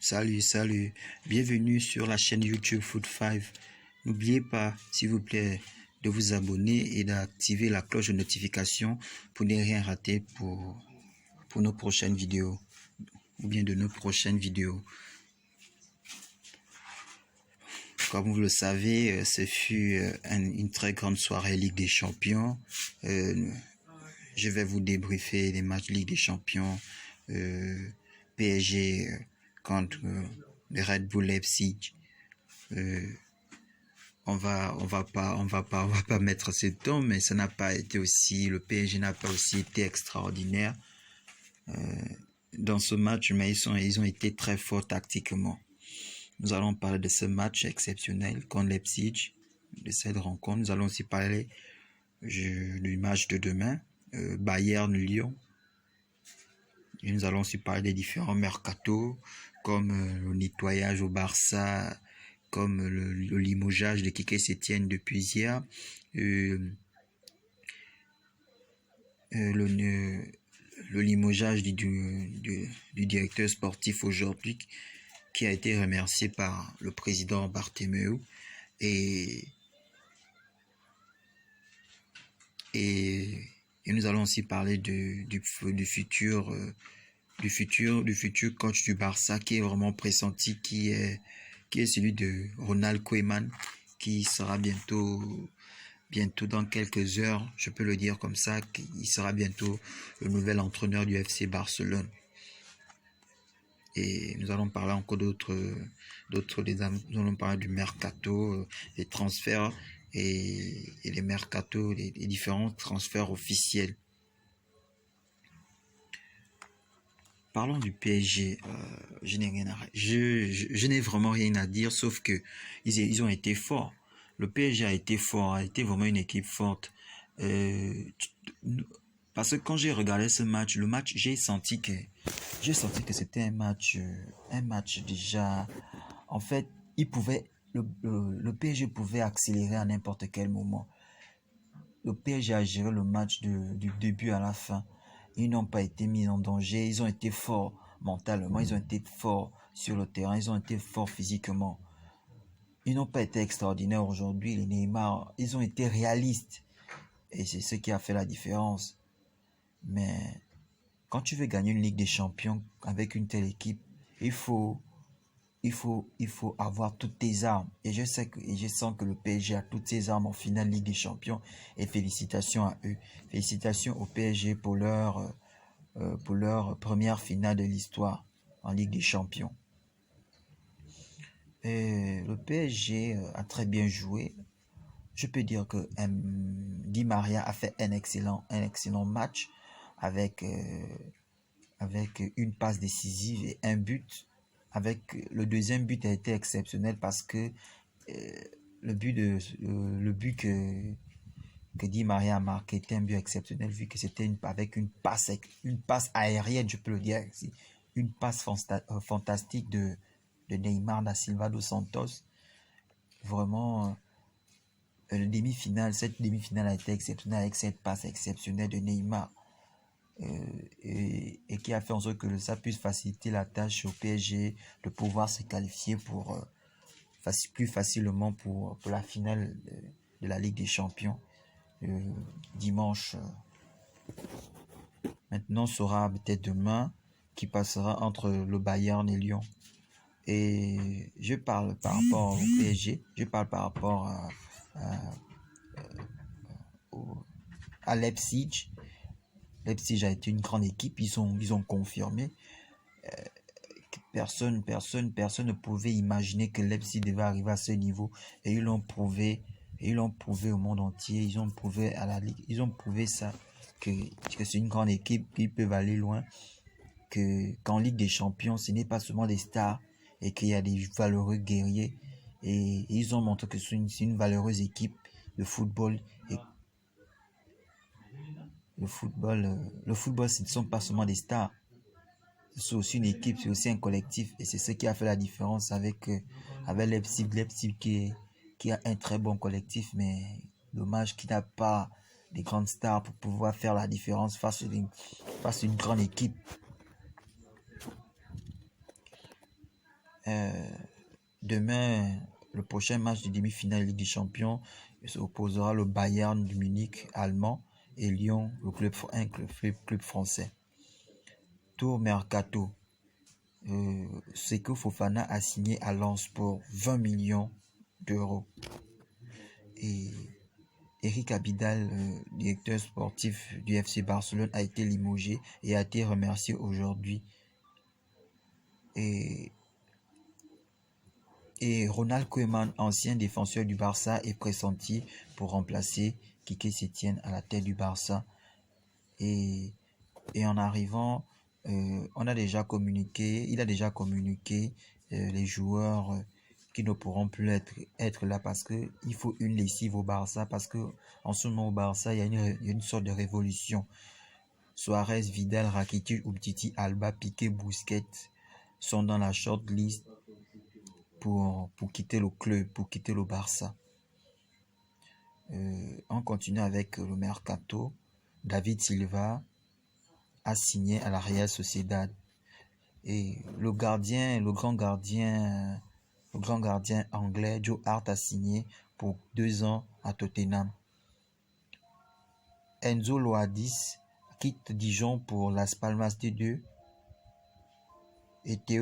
Salut, bienvenue sur la chaîne YouTube Foot5. N'oubliez pas, s'il vous plaît, de vous abonner et d'activer la cloche de notification pour ne rien rater pour nos prochaines vidéos ou bien de nos prochaines vidéos. Comme vous le savez, ce fut une très grande soirée Ligue des Champions. Je vais vous débriefer les matchs Ligue des Champions, PSG contre le Red Bull Leipzig. On va pas mettre ce temps, mais ça n'a pas été aussi, le PSG n'a pas aussi été extraordinaire dans ce match, mais ils ont été très forts tactiquement. Nous allons parler de ce match exceptionnel contre Leipzig, de cette rencontre. Nous allons aussi parler du match de demain, Bayern-Lyon. Et nous allons aussi parler des différents mercatos, comme le nettoyage au Barça, comme le limogeage de Quique Sétienne depuis hier, le limogeage du directeur sportif aujourd'hui, qui a été remercié par le président Bartomeu, et nous allons aussi parler du futur coach du Barça, qui est vraiment pressenti, qui est celui de Ronald Koeman, qui sera bientôt dans quelques heures, je peux le dire comme ça, qu'il sera bientôt le nouvel entraîneur du FC Barcelone. Et nous allons parler encore nous allons parler du mercato, des transferts et les mercatos, les différents transferts officiels. Parlons du PSG, je n'ai vraiment rien à dire, sauf que ils ont été forts. Le PSG a été fort, a été vraiment une équipe forte. Parce que quand j'ai regardé ce match, j'ai senti que c'était un match déjà. En fait, le PSG pouvait accélérer à n'importe quel moment. Le PSG a géré le match du début à la fin. Ils n'ont pas été mis en danger. Ils ont été forts mentalement. Ils ont été forts sur le terrain. Ils ont été forts physiquement. Ils n'ont pas été extraordinaires aujourd'hui. Les Neymar, ils ont été réalistes. Et c'est ce qui a fait la différence. Mais quand tu veux gagner une Ligue des Champions avec une telle équipe, il faut avoir toutes tes armes. Et je sens que le PSG a toutes ses armes en finale Ligue des Champions. Et félicitations à eux. Félicitations au PSG pour leur première finale de l'histoire en Ligue des Champions. Et le PSG a très bien joué. Je peux dire que Di Maria a fait un excellent match avec une passe décisive et un but. Le deuxième but a été exceptionnel parce que le but que Di Maria a marqué était un but exceptionnel, vu que c'était avec une passe aérienne, je peux le dire, une passe fantastique de Neymar da Silva dos Santos. Vraiment, cette demi-finale a été exceptionnelle avec cette passe exceptionnelle de Neymar. Et qui a fait en sorte que ça puisse faciliter la tâche au PSG de pouvoir se qualifier plus facilement pour la finale de la Ligue des Champions dimanche. Maintenant sera peut-être demain qui passera entre le Bayern et Lyon. Et je parle par rapport au PSG, je parle par rapport à Leipzig. Leipzig a été une grande équipe, ils ont confirmé. Personne ne pouvait imaginer que Leipzig devait arriver à ce niveau, et ils l'ont prouvé au monde entier. Ils ont prouvé à la Ligue, ils ont prouvé ça, que c'est une grande équipe, qu'ils peuvent aller loin, qu'en Ligue des Champions ce n'est pas seulement des stars et qu'il y a des valeureux guerriers, et ils ont montré que c'est une valeureuse équipe de football. Et le football, ce ne sont pas seulement des stars. C'est aussi une équipe, c'est aussi un collectif. Et c'est ce qui a fait la différence avec Leipzig. Leipzig qui a un très bon collectif, mais dommage qu'il n'a pas des grandes stars pour pouvoir faire la différence face à une grande équipe. Demain, le prochain match de demi-finale Ligue des Champions opposera le Bayern de Munich allemand et Lyon, un club français. Tour Mercato. Seko Fofana a signé à Lens pour 20 millions d'euros. Et Eric Abidal, directeur sportif du FC Barcelone, a été limogé et a été remercié aujourd'hui. Et Ronald Koeman, ancien défenseur du Barça, est pressenti pour remplacer Quique Setién à la tête du Barça. Et en arrivant, il a déjà communiqué les joueurs qui ne pourront plus être là parce qu'il faut une lessive au Barça, parce qu'en ce moment au Barça, il y a une sorte de révolution. Suarez, Vidal, Rakitic, Umtiti, Alba, Piqué, Busquets sont dans la shortlist pour quitter le club, pour quitter le Barça. On continue avec le mercato. David Silva a signé à la Real Sociedad. Et le grand gardien anglais Joe Hart a signé pour 2 ans à Tottenham. Enzo Loadis quitte Dijon pour Las Palmas de 2. Et Théo